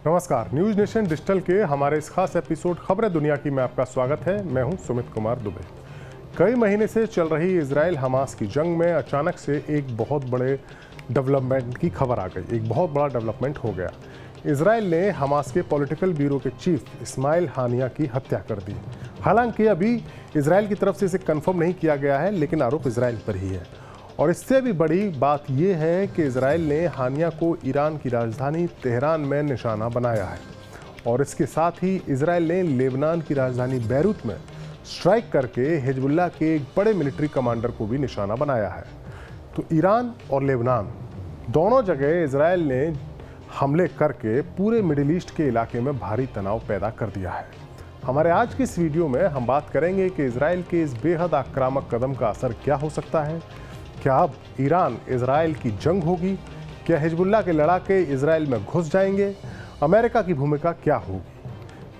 नमस्कार, news nation digital के हमारे इस खास एपिसोड खबरें दुनिया की में आपका स्वागत है। मैं हूं सुमित कुमार दुबे। कई महीने से चल रही इजराइल हमास की जंग में अचानक से एक बहुत बड़े डेवलपमेंट की खबर आ गई। एक बहुत बड़ा डेवलपमेंट हो गया। इजराइल ने हमास के पॉलिटिकल ब्यूरो के चीफ इस्माइल हानिया की हत्या कर दी। हालांकि अभी इजराइल की तरफ से इसे कंफर्म नहीं किया गया है, लेकिन आरोप इजराइल पर ही है। और इससे भी बड़ी बात यह है कि इजराइल ने हानिया को ईरान की राजधानी तेहरान में निशाना बनाया है। और इसके साथ ही इजराइल ने लेबनान की राजधानी बैरूत में स्ट्राइक करके हिजबुल्लाह के एक बड़े मिलिट्री कमांडर को भी निशाना बनाया है। तो ईरान और लेबनान दोनों जगह इजराइल ने हमले करके पूरे मिडिल ईस्ट के इलाके में भारी तनाव पैदा कर दिया है। हमारे आज की इस वीडियो में हम बात करेंगे कि इजराइल के इस बेहद आक्रामक कदम का असर क्या हो सकता है। क्या अब ईरान इजराइल की जंग होगी? क्या हिजबुल्लाह के लड़ाके इजराइल में घुस जाएंगे? अमेरिका की भूमिका क्या होगी?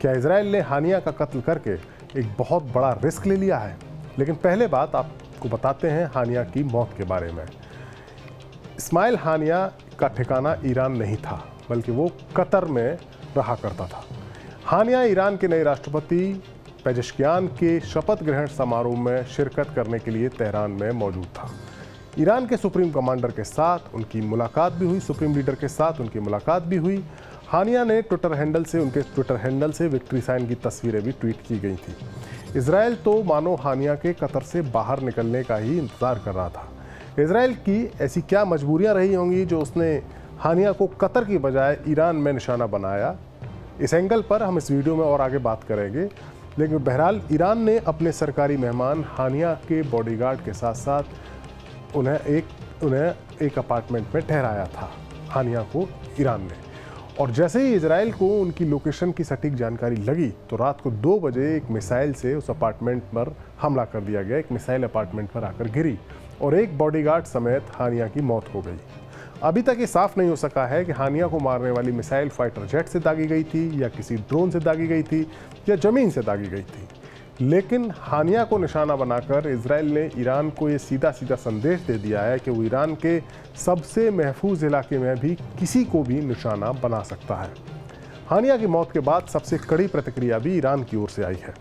क्या इजराइल ने हानिया का कत्ल करके एक बहुत बड़ा रिस्क ले लिया है? लेकिन पहले बात आपको बताते हैं हानिया की मौत के बारे में। इस्माइल हानिया का ठिकाना ईरान नहीं था, बल्कि वो कतर में रहा करता था। हानिया ईरान के नए राष्ट्रपति पेजेश्कियान के शपथ ग्रहण समारोह में शिरकत करने के लिए तेहरान में मौजूद था। ईरान के सुप्रीम कमांडर के साथ उनकी मुलाकात भी हुई, सुप्रीम लीडर के साथ उनकी मुलाकात भी हुई। हानिया ने उनके ट्विटर हैंडल से विक्ट्री साइन की तस्वीरें भी ट्वीट की गई थी। इजराइल तो मानो हानिया के कतर से बाहर निकलने का ही इंतजार कर रहा था। इजराइल की ऐसी क्या मजबूरियां रही होंगी जो उसने हानिया को कतर की बजाय ईरान में निशाना बनाया? इस एंगल पर हम इस वीडियो में और आगे बात करेंगे। लेकिन बहरहाल ईरान ने अपने सरकारी मेहमान हानिया के बॉडीगार्ड के साथ साथ उन्हें एक अपार्टमेंट में ठहराया था, हानिया को ईरान ने। और जैसे ही इजराइल को उनकी लोकेशन की सटीक जानकारी लगी तो रात को 2 बजे एक मिसाइल से उस अपार्टमेंट पर हमला कर दिया गया। एक मिसाइल अपार्टमेंट पर आकर गिरी और एक बॉडीगार्ड समेत हानिया की मौत हो गई। अभी तक ये साफ नहीं हो सका है कि हानिया को मारने वाली मिसाइल फाइटर जेट से दागी गई थी या किसी ड्रोन से दागी गई थी या जमीन से दागी गई थी। लेकिन हानिया को निशाना बनाकर इजराइल ने ईरान को ये सीधा संदेश दे दिया है कि वो ईरान के सबसे महफूज इलाके में भी किसी को भी निशाना बना सकता है। हानिया की मौत के बाद सबसे कड़ी प्रतिक्रिया भी ईरान की ओर से आई है।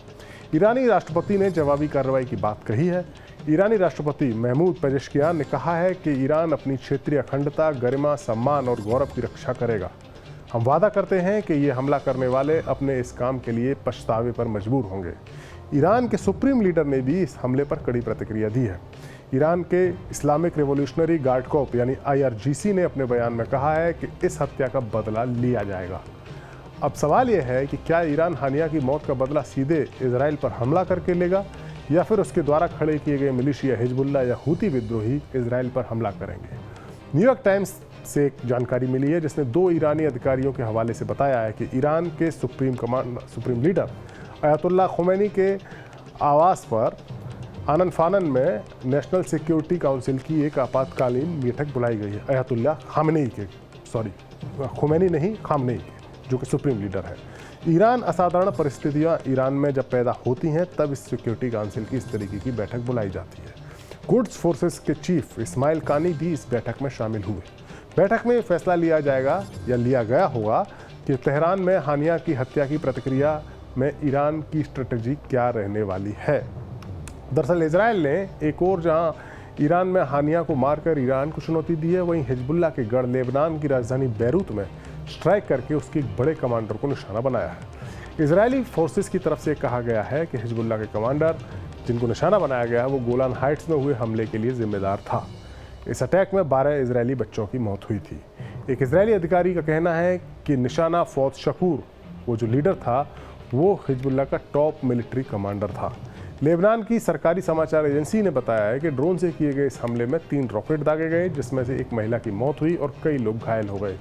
ईरानी राष्ट्रपति ने जवाबी कार्रवाई की बात कही है। ईरानी राष्ट्रपति महमूद पेजेश्कियान ने कहा है कि ईरान अपनी क्षेत्रीय अखंडता, गरिमा, सम्मान और गौरव की रक्षा करेगा। हम वादा करते हैं कि ये हमला करने वाले अपने इस काम के लिए पछतावे पर मजबूर होंगे। ईरान के सुप्रीम लीडर ने भी इस हमले पर कड़ी प्रतिक्रिया दी है। ईरान के इस्लामिक रिवॉल्यूशनरी गार्ड कॉर्प यानी IRGC ने अपने बयान में कहा है कि इस हत्या का बदला लिया जाएगा। अब सवाल यह है कि क्या ईरान हानिया की मौत का बदला सीधे इजराइल पर हमला करके लेगा या फिर उसके द्वारा खड़े किए गए मिलिशिया हिजबुल्लाह या हूती विद्रोही इजराइल पर हमला करेंगे। न्यूयॉर्क टाइम्स से एक जानकारी मिली है जिसने 2 ईरानी अधिकारियों के हवाले से बताया है कि ईरान के सुप्रीम लीडर अयातुल्लाह खुमैनी के आवास पर आनन फानन में नेशनल सिक्योरिटी काउंसिल की एक आपातकालीन बैठक बुलाई गई है। अयातुल्लाह खुमैनी नहीं, खामनेई के, जो कि सुप्रीम लीडर है। ईरान असाधारण परिस्थितियां ईरान में जब पैदा होती हैं तब इस सिक्योरिटी काउंसिल की इस तरीके की बैठक बुलाई जाती है। कुड्स फोर्सेस के चीफ इस्माइल कानी भी इस बैठक में शामिल हुए। बैठक में फैसला लिया जाएगा या लिया गया होगा कि तेहरान में हानिया की हत्या की प्रतिक्रिया में ईरान की स्ट्रेटजी क्या रहने वाली है। दरअसल इजराइल ने एक और जहां ईरान में हानिया को मारकर ईरान को चुनौती दी है, वहीं हिजबुल्लाह के गढ़ लेबनान की राजधानी बैरूत में स्ट्राइक करके उसके एक बड़े कमांडर को निशाना बनाया है। इजरायली फोर्सेस की तरफ से कहा गया है कि हिजबुल्लाह के कमांडर जिनको निशाना बनाया गया है वो गोलान हाइट्स में हुए हमले के लिए जिम्मेदार था। इस अटैक में 12 इजरायली बच्चों की मौत हुई थी। एक इजरायली अधिकारी का कहना है कि निशाना फौज शकूर, वो जो लीडर था, वो हिजबुल्लाह का टॉप मिलिट्री कमांडर था। लेबनान की सरकारी समाचार एजेंसी ने बताया है कि ड्रोन से किए गए इस हमले में 3 रॉकेट दागे गए, जिसमें से एक महिला की मौत हुई और कई लोग घायल हो गए।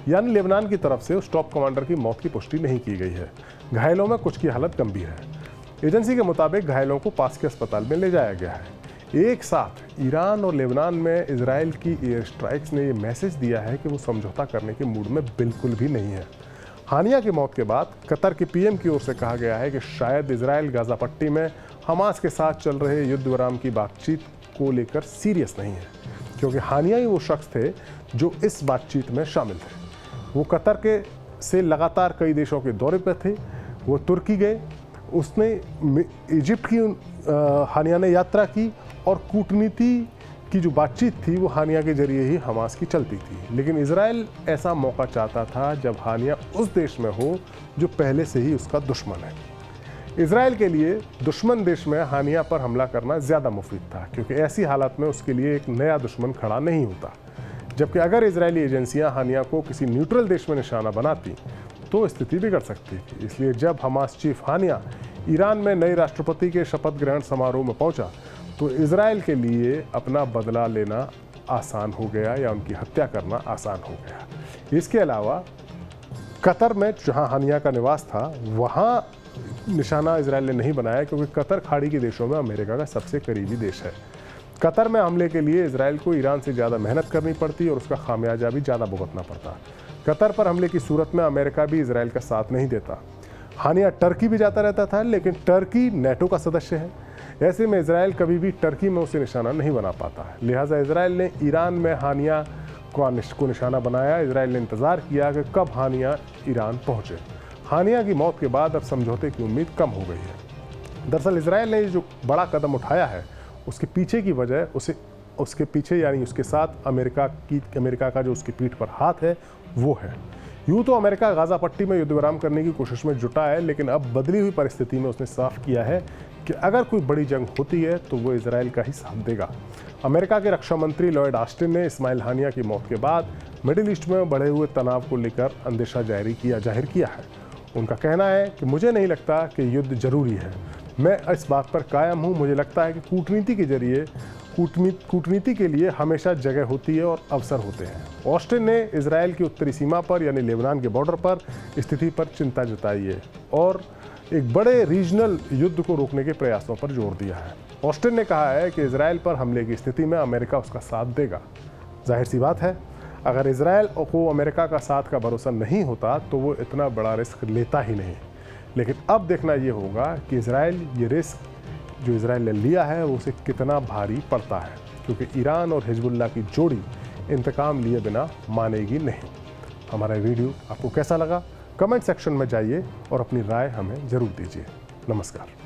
यानी लेबनान की तरफ से उस टॉप कमांडर की मौत की पुष्टि नहीं की गई है। घायलों में कुछ की हालत गंभीर है। एजेंसी के मुताबिक घायलों को पास के अस्पताल में ले जाया गया है। एक साथ ईरान और लेबनान में इजराइल की एयर स्ट्राइक्स ने यह मैसेज दिया है कि वो समझौता करने के मूड में बिल्कुल भी नहीं है। हानिया की मौत के बाद कतर के PM की ओर से कहा गया है कि शायद इजराइल गाजा पट्टी में हमास के साथ चल रहे युद्ध विराम की बातचीत को लेकर सीरियस नहीं है, क्योंकि हानिया ही वो शख्स थे जो इस बातचीत में शामिल थे। वो कतर के से लगातार कई देशों के दौरे पर थे। वो तुर्की गए, उसने इजिप्ट की हानिया ने यात्रा की और कूटनीति की जो बातचीत थी वो हानिया के जरिए ही हमास की चलती थी। लेकिन इजराइल ऐसा मौका चाहता था जब हानिया उस देश में हो जो पहले से ही उसका दुश्मन है। इजराइल के लिए दुश्मन देश में हानिया पर हमला करना ज़्यादा मुफीद था, क्योंकि ऐसी हालत में उसके लिए एक नया दुश्मन खड़ा नहीं होता। जबकि अगर इजरायली एजेंसियां हानिया को किसी न्यूट्रल देश में निशाना बनाती तो स्थिति बिगड़ सकती थी। इसलिए जब हमास चीफ हानिया ईरान में नए राष्ट्रपति के शपथ ग्रहण समारोह में पहुंचा तो इजराइल के लिए अपना बदला लेना आसान हो गया या उनकी हत्या करना आसान हो गया। इसके अलावा कतर में जहां हानिया का निवास था वहां निशाना इजराइल ने नहीं बनाया, क्योंकि कतर खाड़ी के देशों में अमेरिका का सबसे करीबी देश है। कतर में हमले के लिए इजराइल को ईरान से ज़्यादा मेहनत करनी पड़ती और उसका खामियाजा भी ज़्यादा भुगतना पड़ता। कतर पर हमले की सूरत में अमेरिका भी इजराइल का साथ नहीं देता। हानिया टर्की भी जाता रहता था, लेकिन टर्की नेटो का सदस्य है। ऐसे में इजराइल कभी भी टर्की में उसे निशाना नहीं बना पाता है। लिहाजा इजराइल ने ईरान में हानिया को निशाना बनाया। इजराइल ने इंतज़ार किया कि कब हानिया ईरान पहुँचे। हानिया की मौत के बाद अब समझौते की उम्मीद कम हो गई है। दरअसल इजराइल ने जो बड़ा कदम उठाया है उसके पीछे की वजह उसके पीछे यानी उसके साथ अमेरिका का जो उसकी पीठ पर हाथ है वो है। यूँ तो अमेरिका गाज़ा पट्टी में युद्ध विराम करने की कोशिश में जुटा है, लेकिन अब बदली हुई परिस्थिति में उसने साफ किया है कि अगर कोई बड़ी जंग होती है तो वो इजराइल का ही साथ देगा। अमेरिका के रक्षा मंत्री लॉयड ऑस्टिन ने इस्माइल हानिया की मौत के बाद मिडिल ईस्ट में बढ़े हुए तनाव को लेकर अंदेशा जाहिर किया है। उनका कहना है कि मुझे नहीं लगता कि युद्ध जरूरी है, मैं इस बात पर कायम हूँ। मुझे लगता है कि कूटनीति के जरिए कूटनीति के लिए हमेशा जगह होती है और अवसर होते हैं। ऑस्टिन ने इजराइल की उत्तरी सीमा पर यानी लेबनान के बॉर्डर पर स्थिति पर चिंता जताई है और एक बड़े रीजनल युद्ध को रोकने के प्रयासों पर जोर दिया है। ऑस्टिन ने कहा है कि इजराइल पर हमले की स्थिति में अमेरिका उसका साथ देगा। जाहिर सी बात है, अगर इजराइल को अमेरिका का साथ का भरोसा नहीं होता तो वो इतना बड़ा रिस्क लेता ही नहीं। लेकिन अब देखना ये होगा कि इजराइल ये रिस्क जो इजराइल ने लिया है वो उसे कितना भारी पड़ता है, क्योंकि ईरान और हिजबुल्लाह की जोड़ी इंतकाम लिए बिना मानेगी नहीं। हमारा वीडियो आपको कैसा लगा कमेंट सेक्शन में जाइए और अपनी राय हमें ज़रूर दीजिए। नमस्कार।